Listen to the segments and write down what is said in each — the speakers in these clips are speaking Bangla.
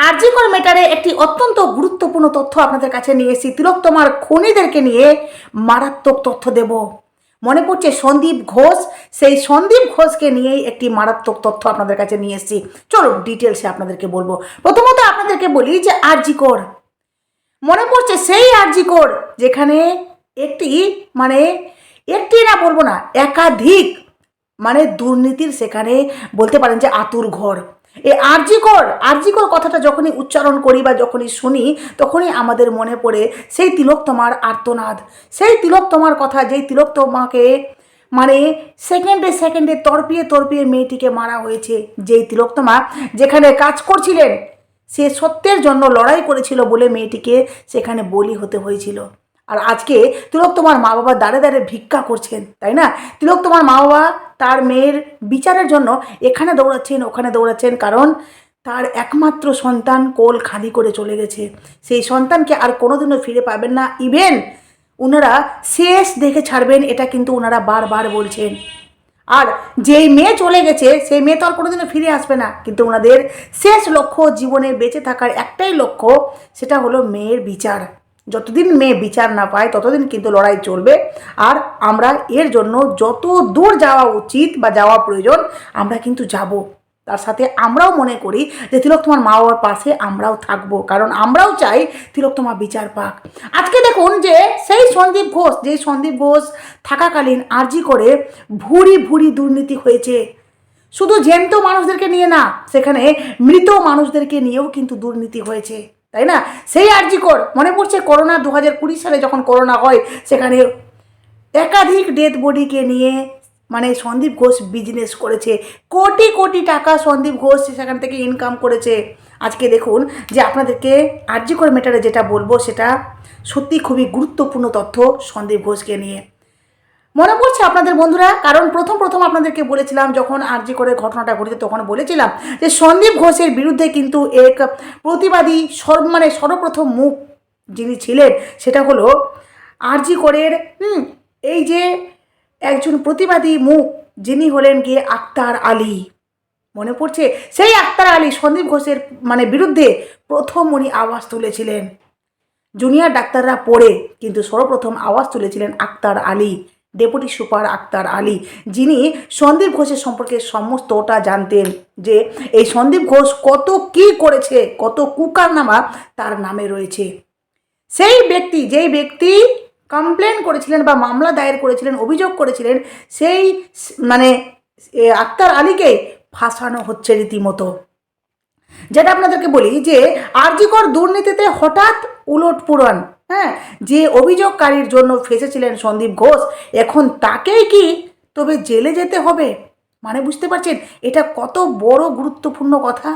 আরজি কর ম্যাটারে একটি অত্যন্ত গুরুত্বপূর্ণ তথ্য আপনাদের কাছে নিয়ে এসেছি। তিলোত্তমার খুনিদেরকে নিয়ে মারাত্মক তথ্য দেব। মনে পড়ছে সন্দীপ ঘোষ, সেই সন্দীপ ঘোষকে নিয়েই একটি মারাত্মক তথ্য আপনাদের কাছে নিয়ে এসেছি। চলো ডিটেলসে আপনাদেরকে বলবো। প্রথমত আপনাদেরকে বলি যে আরজি কর, মনে পড়ছে সেই আরজি কর যেখানে একটি একটি না বলবো না, একাধিক দুর্নীতির সেখানে বলতে পারেন যে আতুর ঘর। এই আরজিকর কথাটা যখনই উচ্চারণ করি বা যখনই শুনি তখনই আমাদের মনে পড়ে সেই তিলোত্তমার আর্তনাদ, সেই তিলোত্তমার কথা, যেই তিলোত্তমাকে সেকেন্ডে সেকেন্ডে তর্পিয়ে মেয়েটিকে মারা হয়েছে। যেই তিলোত্তমা যেখানে কাজ করছিলেন, সে সত্যের জন্য লড়াই করেছিল বলে মেয়েটিকে সেখানে বলি হতে হয়েছিল। আর আজকে তিলোত্তমার মা বাবা দাঁড়ে দাঁড়ে ভিক্ষা করছেন, তাই না? তিলোত্তমার মা বাবা তার মেয়ের বিচারের জন্য এখানে দৌড়াচ্ছেন, ওখানে দৌড়াচ্ছেন, কারণ তার একমাত্র সন্তান কোল খালি করে চলে গেছে। সেই সন্তানকে আর কোনোদিনও ফিরে পাবেন না। ইভেন ওনারা শেষ দেখে ছাড়বেন, এটা কিন্তু ওনারা বারবার বলছেন। আর যেই মেয়ে চলে গেছে সেই মেয়ে তো আর কোনোদিনও ফিরে আসবে না, কিন্তু ওনাদের শেষ লক্ষ্য, জীবনে বেঁচে থাকার একটাই লক্ষ্য, সেটা হলো মেয়ের বিচার। যতদিন মেয়ে বিচার না পায় ততদিন কিন্তু লড়াই চলবে। আর আমরা এর জন্য যত দূর যাওয়া উচিত বা যাওয়া প্রয়োজন আমরা কিন্তু যাব। তার সাথে আমরাও মনে করি যে তিলোত্তমার মা বাবার পাশে আমরাও থাকবো, কারণ আমরাও চাই তিলোত্তমা বিচার পাক। আজকে দেখুন যে সেই সন্দীপ ঘোষ থাকাকালীন আরজি করে ভুরি ভুরি দুর্নীতি হয়েছে। শুধু জ্যান্ত মানুষদেরকে নিয়ে না, সেখানে মৃত মানুষদেরকে নিয়েও কিন্তু দুর্নীতি হয়েছে, তাই না? সেই আরজি কর, মনে পড়ছে করোনা 2020 সালে যখন করোনা হয়, সেখানে একাধিক ডেড বডিকে নিয়ে সন্দীপ ঘোষ বিজনেস করেছে। কোটি কোটি টাকা সন্দীপ ঘোষ সেখান থেকে ইনকাম করেছে। আজকে দেখুন যে আপনাদেরকে আরজি কর ম্যাটারে যেটা বলবো সেটা সত্যি খুবই গুরুত্বপূর্ণ তথ্য সন্দীপ ঘোষকে নিয়ে। মনে পড়ছে আপনাদের বন্ধুরা, কারণ প্রথম আপনাদেরকে বলেছিলাম যখন আরজি করে ঘটনাটা ঘটেছে তখন বলেছিলাম যে সন্দীপ ঘোষের বিরুদ্ধে কিন্তু এক প্রতিবাদী সর্বপ্রথম মুখ যিনি ছিলেন সেটা হলো আরজি করের এই যে একজন প্রতিবাদী মুখ যিনি হলেন গিয়ে আক্তার আলী। মনে পড়ছে সেই আক্তার আলী সন্দীপ ঘোষের বিরুদ্ধে প্রথম উনি আওয়াজ তুলেছিলেন। জুনিয়র ডাক্তাররা পড়ে কিন্তু সর্বপ্রথম আওয়াজ তুলেছিলেন আক্তার আলী, ডেপুটি সুপার আক্তার আলী, যিনি সন্দীপ ঘোষের সম্পর্কে সমস্তটা জানতেন, যে এই সন্দীপ ঘোষ কত কি করেছে, কত কুকারনামা তার নামে রয়েছে। সেই ব্যক্তি, যেই ব্যক্তি কমপ্লেন করেছিলেন বা মামলা দায়ের করেছিলেন, অভিযোগ করেছিলেন, সেই আক্তার আলীকে ফাঁসানো হচ্ছে রীতিমতো। যেটা আপনাদেরকে বলি যে আরজি কর দুর্নীতিতে হঠাৎ উলটপুরন, যে অভিযোগকারীর জন্য ফেসেছিলেন সন্দীপ ঘোষ, এখন তাকেই কি তবে জেলে যেতে হবে? বুঝতে পারছেন এটা কত বড় গুরুত্বপূর্ণ কথা?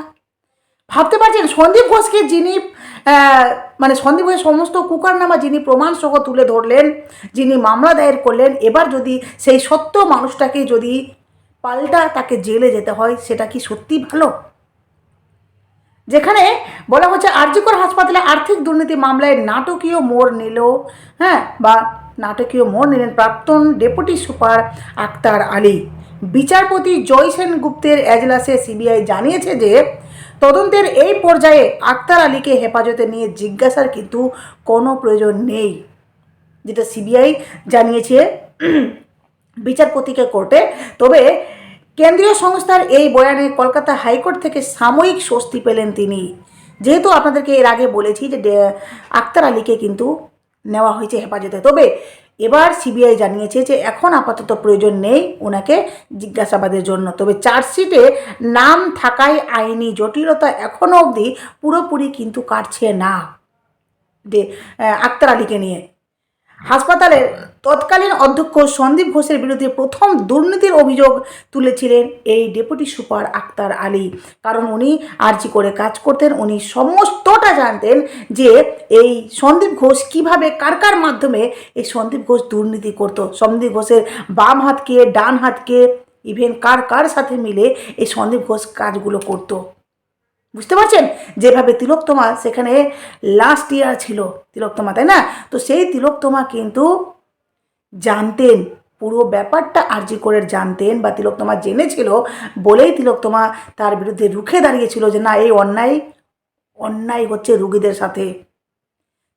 ভাবতে পারছেন সন্দীপ ঘোষকে যিনি সন্দীপ ঘোষের সমস্ত কুকারনামা যিনি প্রমাণ সহ তুলে ধরলেন, যিনি মামলা দায়ের করলেন, এবার যদি সেই সত্য মানুষটাকে যদি পাল্টা তাকে জেলে যেতে হয়, সেটা কি সত্যি ভালো? যেখানে বলা হচ্ছে আরজি কর হাসপাতালে আর্থিক দুর্নীতি মামলায় নাটকীয় মোড় নিলেন প্রাক্তন ডেপুটি সুপার আক্তার আলী। বিচারপতি জয় সেনগুপ্তের এজলাসে সিবিআই জানিয়েছে যে তদন্তের এই পর্যায়ে আক্তার আলীকে হেফাজতে নিয়ে জিজ্ঞাসার কিন্তু কোনো প্রয়োজন নেই, যেটা সিবিআই জানিয়েছে বিচারপতিকে কোর্টে। তবে কেন্দ্রীয় সংস্থার এই বয়ানে কলকাতা হাইকোর্ট থেকে সাময়িক স্বস্তি পেলেন তিনি, যেহেতু আপনাদেরকে এর আগে বলেছি যে আক্তার আলীকে কিন্তু নেওয়া হয়েছে হেফাজতে। তবে এবার সিবিআই জানিয়েছে যে এখন আপাতত প্রয়োজন নেই ওনাকে জিজ্ঞাসাবাদের জন্য। তবে চার্জশিটে নাম থাকায় আইনি জটিলতা এখনও অবধি পুরোপুরি কিন্তু কাটছে না আক্তার আলীকে নিয়ে। হাসপাতালের তৎকালীন অধ্যক্ষ সন্দীপ ঘোষের বিরুদ্ধে প্রথম দুর্নীতির অভিযোগ তুলেছিলেন এই ডেপুটি সুপার আক্তার আলী, কারণ উনি আরজি করে কাজ করতেন, উনি সমস্তটা জানতেন যে এই সন্দীপ ঘোষ কিভাবে কার মাধ্যমে এই সন্দীপ ঘোষ দুর্নীতি করতো, সন্দীপ ঘোষের বাম হাতকে ডান হাতকে ইভেন কার সাথে মিলে এই সন্দীপ ঘোষ কাজগুলো করতো। বুঝতে পারছেন যেভাবে তিলোত্তমা সেখানে লাস্ট ইয়ার ছিল তিলোত্তমা, তাই না? তো সেই তিলোত্তমা কিন্তু জানতেন পুরো ব্যাপারটা, আরজি করের জানতেন বা তিলোত্তমা জেনেছিল বলেই তিলোত্তমা তার বিরুদ্ধে রুখে দাঁড়িয়েছিল যে না, এই অন্যায় অন্যায় হচ্ছে রুগীদের সাথে।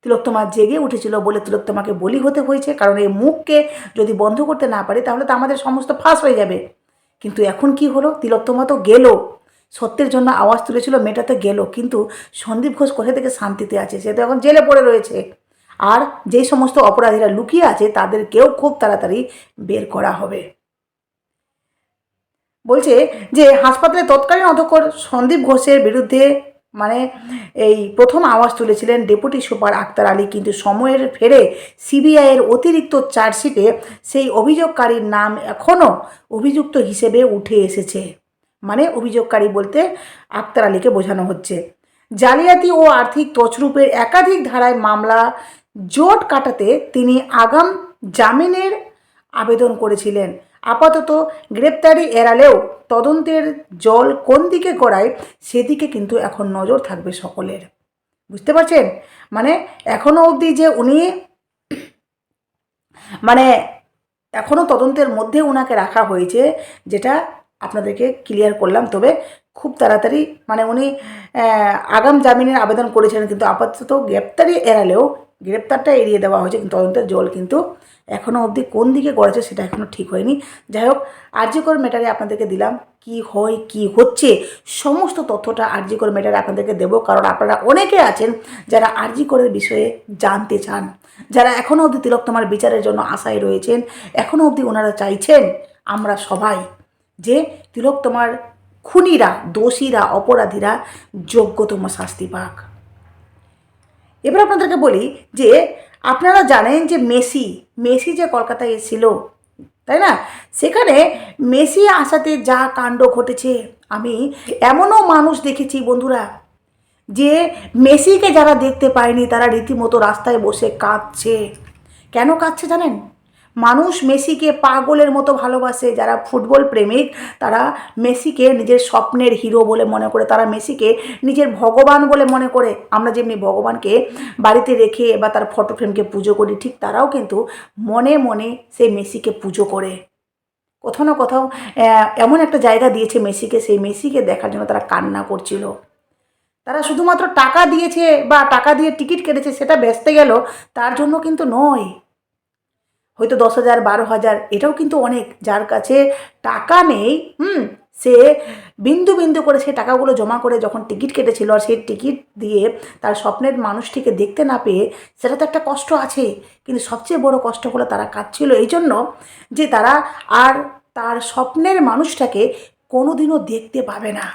তিলোত্তমা জেগে উঠেছিল বলে তিলোত্তমাকে বলি হতে হয়েছে, কারণ এই মুখকে যদি বন্ধ করতে না পারি তাহলে তো আমাদের সমস্ত ফাঁস হয়ে যাবে। কিন্তু এখন কি হলো, তিলোত্তমা তো গেল, সত্যের জন্য আওয়াজ তুলেছিল, মেটাতে গেল, কিন্তু সন্দীপ ঘোষ কোথা থেকে শান্তিতে আছে? সে তো এখন জেলে পড়ে রয়েছে। আর যেই সমস্ত অপরাধীরা লুকিয়ে আছে তাদেরকেও খুব তাড়াতাড়ি বের করা হবে। বলছে যে হাসপাতালে তৎকালীন অধ্যক্ষ সন্দীপ ঘোষের বিরুদ্ধে মানে এই প্রথম আওয়াজ তুলেছিলেন ডেপুটি সুপার আক্তার আলী, কিন্তু সময়ের ফেরে সিবিআইয়ের অতিরিক্ত চার্জশিটে সেই অভিযোগকারীর নাম এখনও অভিযুক্ত হিসেবে উঠে এসেছে। মানে অভিযোগকারী বলতে আক্তার আলীকে বোঝানো হচ্ছে। জালিয়াতি ও আর্থিক তছরূপের একাধিক ধারায় মামলা জোট কাটাতে তিনি আগাম জামিনের আবেদন করেছিলেন। আপাতত গ্রেপ্তারি এড়ালেও তদন্তের জল কোন দিকে গড়ায় সেদিকে কিন্তু এখন নজর থাকবে সকলের। বুঝতে পারছেন? মানে এখনও অবধি যে উনি মানে এখনও তদন্তের মধ্যে ওনাকে রাখা হয়েছে, যেটা আপনাদেরকে ক্লিয়ার করলাম। তবে খুব তাড়াতাড়ি মানে উনি আগাম জামিনের আবেদন করেছিলেন, কিন্তু আপাতত গ্রেপ্তারি এড়ালেও গ্রেপ্তারটা এড়িয়ে দেওয়া হয়েছে, কিন্তু তদন্তের জল কিন্তু এখনও অবধি কোন দিকে গড়েছে সেটা এখনও ঠিক হয়নি। যাই হোক, আরজিকর ম্যাটারে আপনাদেরকে দিলাম, কি হয় কি হচ্ছে সমস্ত তথ্যটা আরজিকর ম্যাটারে আপনাদেরকে দেবো, কারণ আপনারা অনেকে আছেন যারা আরজিকরের বিষয়ে জানতে চান, যারা এখনও অবধি তিলোত্তমার বিচারের জন্য আশায় রয়েছেন, এখনও অবধি ওনারা চাইছেন আমরা সবাই যে তিলোত্তমার খুনিরা, দোষীরা, অপরাধীরা যোগ্যতম শাস্তি পাক। এবার আপনাদেরকে বলি যে আপনারা জানেন যে মেসি যে কলকাতায় এসেছিল, তাই না? সেখানে মেসি আসাতে যা কাণ্ড ঘটেছে, আমি এমনও মানুষ দেখেছি বন্ধুরা যে মেসিকে যারা দেখতে পায়নি তারা রীতিমতো রাস্তায় বসে কাঁদছে। কেন কাঁদছে জানেন? মানুষ মেসিকে পাগলের মতো ভালোবাসে। যারা ফুটবল প্রেমিক তারা মেসিকে নিজের স্বপ্নের হিরো বলে মনে করে, তারা মেসিকে নিজের ভগবান বলে মনে করে। আমরা যেমনি ভগবানকে বাড়িতে রেখে বা তার ফটো ফ্রেমকে পুজো করি, ঠিক তারাও কিন্তু মনে মনে সেই মেসিকে পুজো করে। কোথাও না কোথাও এমন একটা জায়গা দিয়েছে মেসিকে, সেই মেসিকে দেখার জন্য তারা কান্না করছিল। তারা শুধুমাত্র টাকা দিয়েছে বা টাকা দিয়ে টিকিট কেটেছে সেটা বেচতে গেল, তার জন্য কিন্তু নয়। হয়তো 10,000 12,000 এটাও কিন্তু অনেক। যার কাছে টাকা নেই সে বিন্দু বিন্দু করে সেই টাকাগুলো জমা করে যখন টিকিট কেটেছিল, আর সেই টিকিট দিয়ে তার স্বপ্নের মানুষটিকে দেখতে না পেয়ে সেটা তো একটা কষ্ট আছে। কিন্তু সবচেয়ে বড় কষ্ট হলো তারা কাঁদছিল এই জন্য যে তারা আর তার স্বপ্নের মানুষটাকে কোনোদিনও দেখতে পাবে না।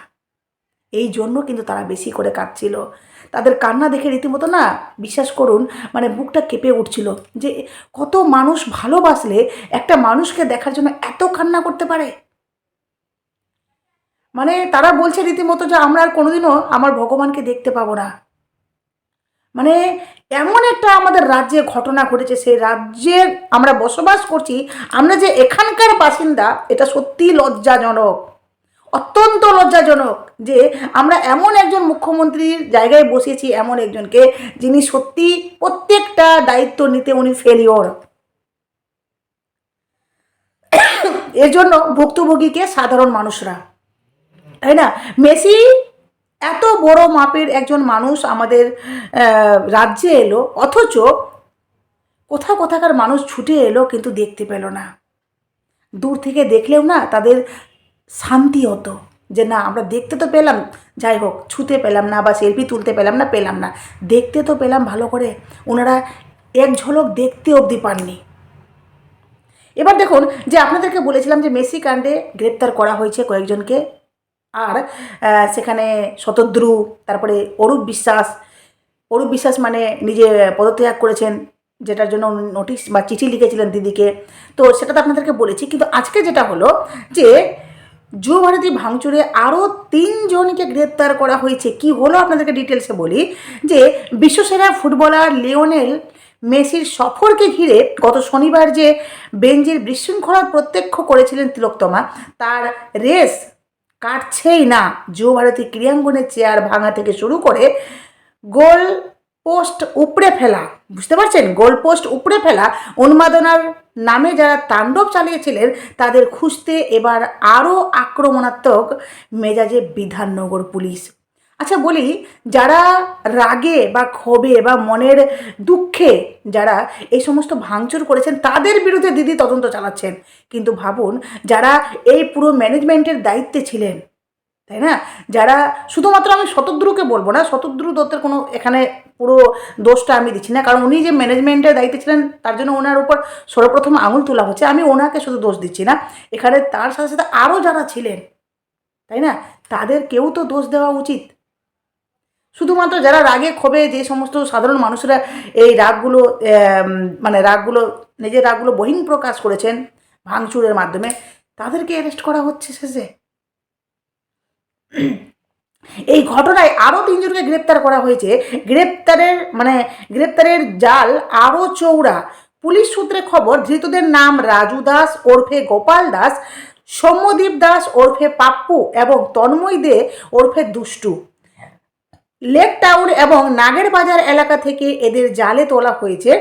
এই জন্য কিন্তু তারা বেশি করে কাঁদছিল। তাদের কান্না দেখে রীতিমতো না, বিশ্বাস করুন, মানে বুকটা কেঁপে উঠছিল যে কত মানুষ ভালোবাসলে একটা মানুষকে দেখার জন্য এত কান্না করতে পারে। মানে তারা বলছে রীতিমতো যে আমরা আর কোনোদিনও আমার ভগবানকে দেখতে পাবো না। মানে এমন একটা আমাদের রাজ্যে ঘটনা ঘটেছে, সেই রাজ্যে আমরা বসবাস করছি, আমরা যে এখানকার বাসিন্দা, এটা সত্যিই লজ্জাজনক, অত্যন্ত লজ্জাজনক যে আমরা এমন একজন মুখ্যমন্ত্রীর জায়গায় বসিয়েছি, এমন একজনকে যিনি সত্যি প্রত্যেকটা দায়িত্ব নিতে উনি ফেলিওর। এর জন্য ভুক্তভোগীকে সাধারণ মানুষরা, তাই না? মেসি এত বড় মাপের একজন মানুষ আমাদের রাজ্যে এলো, অথচ কোথাকার মানুষ ছুটে এলো কিন্তু দেখতে পেল না। দূর থেকে দেখলেও না তাদের শান্তি হতো যে না আমরা দেখতে তো পেলাম, যাই হোক ছুতে পেলাম না বা সেলফি তুলতে পেলাম না, দেখতে তো পেলাম ভালো করে। ওনারা এক ঝলক দেখতে অবধি পাননি। এবার দেখুন যে আপনাদেরকে বলেছিলাম যে মেসি কাণ্ডে গ্রেপ্তার করা হয়েছে কয়েকজনকে, আর সেখানে শতদ্রু, তারপরে অরূপ বিশ্বাস মানে নিজে পদত্যাগ করেছেন, যেটার জন্য নোটিশ বা চিঠি লিখেছিলেন দিদিকে, তো সেটা তো আপনাদেরকে বলেছি। কিন্তু আজকে যেটা হলো যে যুবভারতী ভাঙচুরে আরও 3 জনকে গ্রেপ্তার করা হয়েছে। কি হলো আপনাদেরকে ডিটেলসে বলি যে বিশ্বসেরা ফুটবলার লিওনেল মেসির সফরকে ঘিরে গত শনিবার যে বেঞ্জির বিশৃঙ্খলা প্রত্যক্ষ করেছিলেন তিলোত্তমা, তার রেস কাটছেই না। যুবভারতী ক্রীড়াঙ্গনের চেয়ার ভাঙা থেকে শুরু করে গোল পোস্ট উপড়ে ফেলা, বুঝতে পারছেন, গোল পোস্ট উপড়ে ফেলা, উন্মাদনার নামে যারা তাণ্ডব চালিয়েছিলেন তাদের খুঁজতে এবার আরও আক্রমণাত্মক মেজাজে বিধাননগর পুলিশ। আচ্ছা বলি, যারা রাগে বা ক্ষোভে বা মনের দুঃখে যারা এই সমস্ত ভাঙচুর করেছেন তাদের বিরুদ্ধে দিদি তদন্ত চালাচ্ছেন, কিন্তু ভাবুন যারা এই পুরো ম্যানেজমেন্টের দায়িত্বে ছিলেন, তাই না, যারা, শুধুমাত্র আমি শতদ্রুকে বলবো না, শতদ্রু দত্তের কোনো এখানে পুরো দোষটা আমি দিচ্ছি না, কারণ উনি যে ম্যানেজমেন্টের দায়িত্বে ছিলেন তার জন্য ওনার উপর সর্বপ্রথম আঙুল তোলা হচ্ছে, আমি ওনাকে শুধু দোষ দিচ্ছি না, এখানে তার সাথে সাথে আরও যারা ছিলেন, তাই না, তাদের কেউ তো দোষ দেওয়া উচিত। শুধুমাত্র যারা রাগে ক্ষোভে যে সমস্ত সাধারণ মানুষরা এই রাগগুলো মানে রাগগুলো, নিজের রাগগুলো বহিঃপ্রকাশ করেছেন ভাঙচুরের মাধ্যমে, তাদেরকে অ্যারেস্ট করা হচ্ছে শেষে। এই ঘটনায় আরও 3জনকে গ্রেপ্তার করা হয়েছে। গ্রেপ্তারের জাল আরও চৌড়া। পুলিশ সূত্রে খবর, ধৃতদের নাম রাজু দাস ওরফে গোপাল দাস, সৌম্যদীপ দাস ওরফে পাপ্পু এবং তন্ময় দে ওরফে দুষ্টু। লেক টাউন এবং নাগের বাজার এলাকা থেকে এদের জালে তোলা হয়েছে।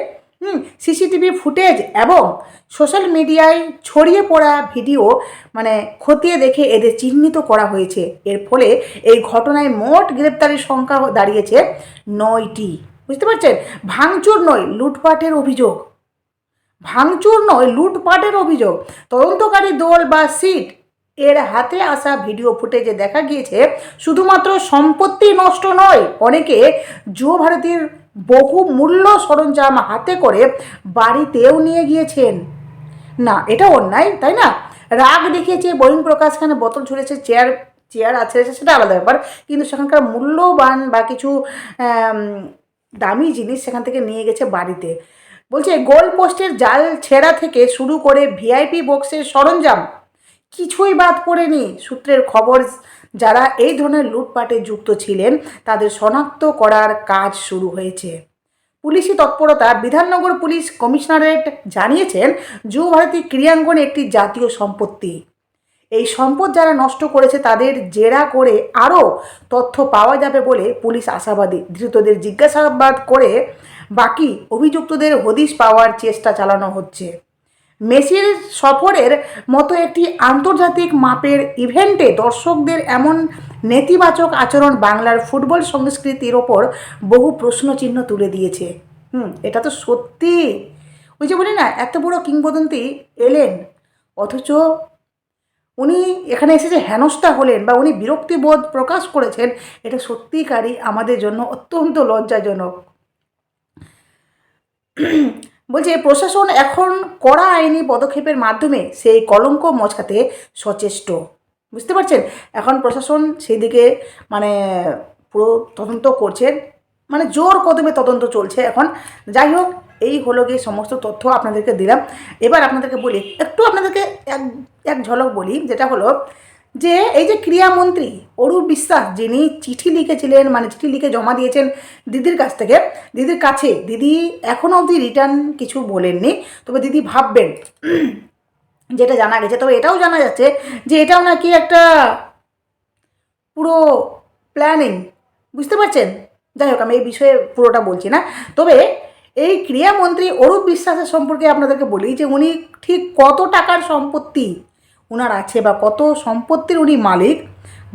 সিসিটিভি ফুটেজ এবং সোশ্যাল মিডিয়ায় ছড়িয়ে পড়া ভিডিও খতিয়ে দেখে এদের চিহ্নিত করা হয়েছে। এর ফলে এই ঘটনায় মোট গ্রেপ্তারের সংখ্যা দাঁড়িয়েছে 9টি। বুঝতে পারছেন? ভাঙচুর নয়, লুটপাটের অভিযোগ। ভাঙচুর নয়, লুটপাটের অভিযোগ। তদন্তকারী দল বা সিট এর হাতে আসা ভিডিও ফুটেজে দেখা গিয়েছে শুধুমাত্র সম্পত্তি নষ্ট নয়, অনেকে যুব ভারতীর বহু মূল্য সরঞ্জাম হাতে করে বাড়িতেও নিয়ে গিয়েছেন। না, এটা অন্যায়, তাই না? রাগ দেখিয়েছে, বহিঃপ্রকাশখানে বোতল ছুঁড়েছে, চেয়ার আছে, সেটা আলাদা ব্যাপার, কিন্তু সেখানকার মূল্যবান বা কিছু দামি জিনিস সেখান থেকে নিয়ে গেছে বাড়িতে। বলছে গোল পোস্টের জাল ছেঁড়া থেকে শুরু করে ভিআইপি বক্সের সরঞ্জাম কিছুই বাদ পড়েনি। সূত্রের খবর, যারা এই ধরনের লুটপাটে যুক্ত ছিলেন তাদের শনাক্ত করার কাজ শুরু হয়েছে। পুলিশি তৎপরতা। বিধাননগর পুলিশ কমিশনারেট জানিয়েছেন, যুব ভারতী ক্রীড়াঙ্গন একটি জাতীয় সম্পত্তি। এই সম্পদ যারা নষ্ট করেছে তাদের জেরা করে আরও তথ্য পাওয়া যাবে বলে পুলিশ আশাবাদী। ধৃতদের জিজ্ঞাসাবাদ করে বাকি অভিযুক্তদের হদিশ পাওয়ার চেষ্টা চালানো হচ্ছে। মেসির সফরের মতো একটি আন্তর্জাতিক মাপের ইভেন্টে দর্শকদের এমন নেতিবাচক আচরণ বাংলার ফুটবল সংস্কৃতির ওপর বহু প্রশ্নচিহ্ন তুলে দিয়েছে। এটা তো সত্যি। ওই যে বলি না, এত বড় কিংবদন্তি এলেন, অথচ উনি এখানে এসে যে হেনস্থা হলেন বা উনি বিরক্তিবোধ প্রকাশ করেছেন, এটা সত্যিকারই আমাদের জন্য অত্যন্ত লজ্জাজনক। বলছে প্রশাসন এখন কড়া আইনি পদক্ষেপের মাধ্যমে সেই কলঙ্ক মোছাতে সচেষ্ট। বুঝতে পারছেন? এখন প্রশাসন সেই দিকে পুরো তদন্ত করছেন, জোর কদমে তদন্ত চলছে এখন। যাই হোক, এই হলো গিয়ে সমস্ত তথ্য আপনাদেরকে দিলাম। এবার আপনাদেরকে বলি, একটু আপনাদেরকে এক ঝলক বলি, যেটা হলো যে এই যে ক্রীড়ামন্ত্রী অরূপ বিশ্বাস, যিনি চিঠি লিখেছিলেন, চিঠি লিখে জমা দিয়েছেন দিদির কাছে, দিদি এখনও অবধি রিটার্ন কিছু বলেননি, তবে দিদি ভাববেন, যেটা জানা গেছে। তবে এটাও জানা যাচ্ছে যে এটাও নাকি একটা পুরো প্ল্যানিং। বুঝতে পারছেন? যাই হোক, আমি এই বিষয়ে পুরোটা বলছি না। তবে এই ক্রীড়ামন্ত্রী অরূপ বিশ্বাসের সম্পর্কে আপনাদেরকে বলি যে উনি ঠিক কত টাকার সম্পত্তি উনার আছে বা কত সম্পত্তির উনি মালিক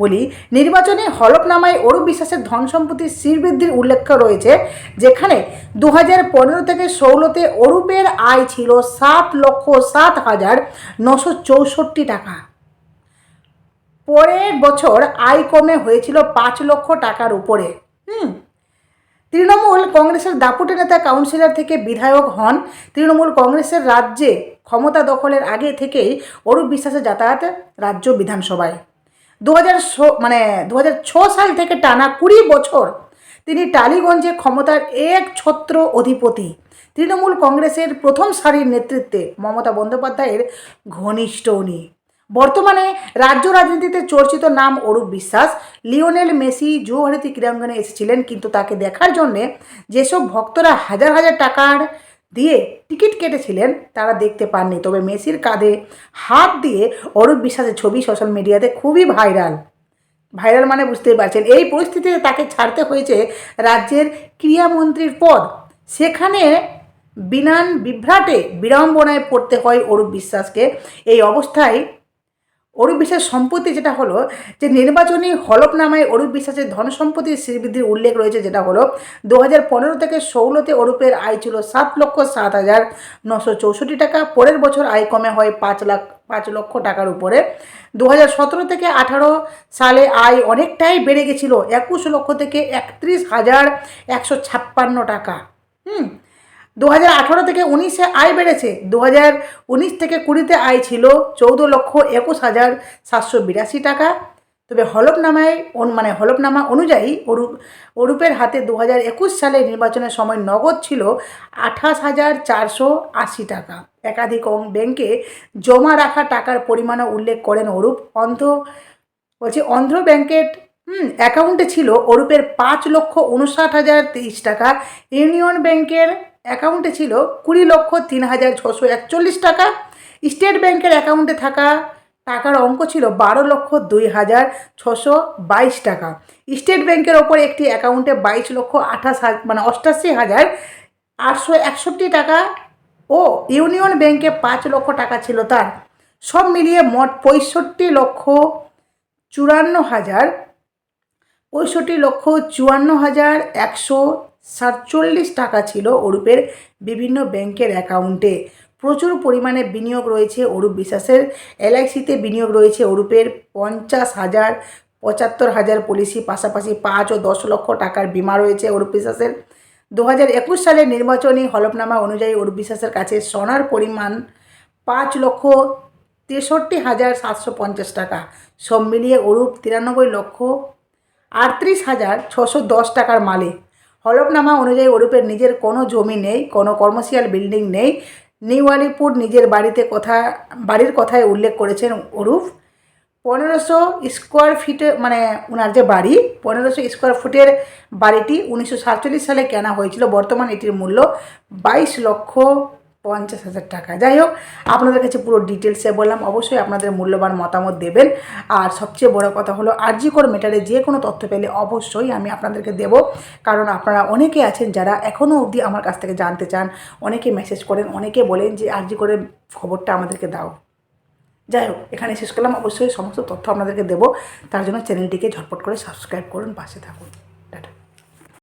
বলি। নির্বাচনী হলফনামায় অরূপ বিশ্বাসের ধন সম্পত্তির শ্রীবৃদ্ধির উল্লেখ রয়েছে, যেখানে 2015 থেকে 2016-তে অরূপের আয় ছিল 7,07,964 টাকা। পরের বছর আয় কমে হয়েছিল 5 লক্ষ টাকার উপরে। তৃণমূল কংগ্রেসের দাপুটে নেতা কাউন্সিলর থেকে বিধায়ক হন। তৃণমূল কংগ্রেসের রাজ্যে ক্ষমতা দখলের আগে থেকেই অরূপ বিশ্বাসের যাতায়াত রাজ্য বিধানসভায়। 2006 সাল থেকে টানা 20 বছর তিনি টালিগঞ্জে ক্ষমতার এক ছত্র অধিপতি। তৃণমূল কংগ্রেসের প্রথম সারির নেতৃত্বে মমতা বন্দ্যোপাধ্যায়ের ঘনিষ্ঠ উনি। বর্তমানে রাজ্য রাজনীতিতে চর্চিত নাম অরূপ বিশ্বাস। লিওনেল মেসি যুব ভারতী ক্রীড়াঙ্গনে এসেছিলেন, কিন্তু তাকে দেখার জন্যে যেসব ভক্তরা হাজার হাজার টাকার দিয়ে টিকিট কেটেছিলেন তারা দেখতে পাননি। তবে মেসির কাঁধে হাত দিয়ে অরূপ বিশ্বাসের ছবি সোশ্যাল মিডিয়াতে খুবই ভাইরাল বুঝতেই পারছেন। এই পরিস্থিতিতে তাকে ছাড়তে হয়েছে রাজ্যের ক্রীড়ামন্ত্রীর পদ। সেখানে বিভ্রাটে বিড়ম্বনায় পড়তে হয় অরূপ বিশ্বাসকে। এই অবস্থায় অরূপ বিশ্বাস সম্পত্তি যেটা হলো যে নির্বাচনী হলফনামায় অরূপ বিশ্বাসের ধন সম্পত্তির শ্রীবৃদ্ধির উল্লেখ রয়েছে, যেটা হলো 2015 থেকে 16তে অরূপের আয় ছিল 7,07,964 টাকা। পরের বছর আয় কমে হয় 5 লক্ষ টাকার উপরে। 2017 থেকে 18 সালে আয় অনেকটাই বেড়ে গেছিলো 21 লক্ষ থেকে 31,156 টাকা। 2018 থেকে 19-এ আয় বেড়েছে। 2019 থেকে 20-তে আয় ছিল 14,21,782 টাকা। তবে হলফনামা অনুযায়ী অরূপের হাতে 2021 সালে নির্বাচনের সময় নগদ ছিল 28,480 টাকা। একাধিক ব্যাংকে জমা রাখা টাকার পরিমাণও উল্লেখ করেন অরূপ। অন্ধ্র ব্যাংকের অ্যাকাউন্টে ছিল অরূপের 5,59,023 টাকা। ইউনিয়ন ব্যাংকের অ্যাকাউন্টে ছিল 20,03,641 টাকা। স্টেট ব্যাংকের অ্যাকাউন্টে থাকা টাকার অঙ্ক ছিল 12,02,622 টাকা। স্টেট ব্যাংকের ওপর একটি অ্যাকাউন্টে 22,88,861 টাকা ও ইউনিয়ন ব্যাংকে 5 লক্ষ টাকা ছিল তার। সব মিলিয়ে মোট 65,54,147 টাকা ছিল অরূপের বিভিন্ন ব্যাংকের অ্যাকাউন্টে। প্রচুর পরিমাণে বিনিয়োগ রয়েছে অরূপ বিশ্বাসের। LICতে বিনিয়োগ রয়েছে অরূপের 50,000, 75,000 পলিসি, পাশাপাশি 5 ও 10 লক্ষ টাকার বিমা রয়েছে অরূপ বিশ্বাসের। 2021 সালের নির্বাচনী হলফনামা অনুযায়ী অরূপ বিশ্বাসের কাছে সোনার পরিমাণ 5,63,750 টাকা। সব মিলিয়ে অরূপ 93,38,610 টাকার মালিক। হলফনামা অনুযায়ী অরূপের নিজের কোনো জমি নেই, কোনো কমার্শিয়াল বিল্ডিং নেই। নিউ আলিপুর নিজের বাড়ির কথায় উল্লেখ করেছেন অরূপ। 1500 স্কোয়ার ফিটে ওনার যে বাড়ি 1500 স্কোয়ার ফুটের বাড়িটি 1947 সালে কেনা হয়েছিল। বর্তমান এটির মূল্য 22,50,000 টাকা। যাই হোক, আপনাদের কাছে পুরো ডিটেলসে বললাম। অবশ্যই আপনাদের মূল্যবান মতামত দেবেন। আর সবচেয়ে বড় কথা হলো আরজি কর ম্যাটারে যে কোনো তথ্য পেলে অবশ্যই আমি আপনাদেরকে দেব, কারণ আপনারা অনেকে আছেন যারা এখনও অবধি আমার কাছ থেকে জানতে চান। অনেকে মেসেজ করেন, অনেকে বলেন যে আরজি করের খবরটা আমাদেরকে দাও। যাই হোক, এখানে শেষ করলাম। অবশ্যই সমস্ত তথ্য আপনাদেরকে দেবো, তার জন্য চ্যানেলটিকে ঝটপট করে সাবস্ক্রাইব করুন, পাশে থাকুন।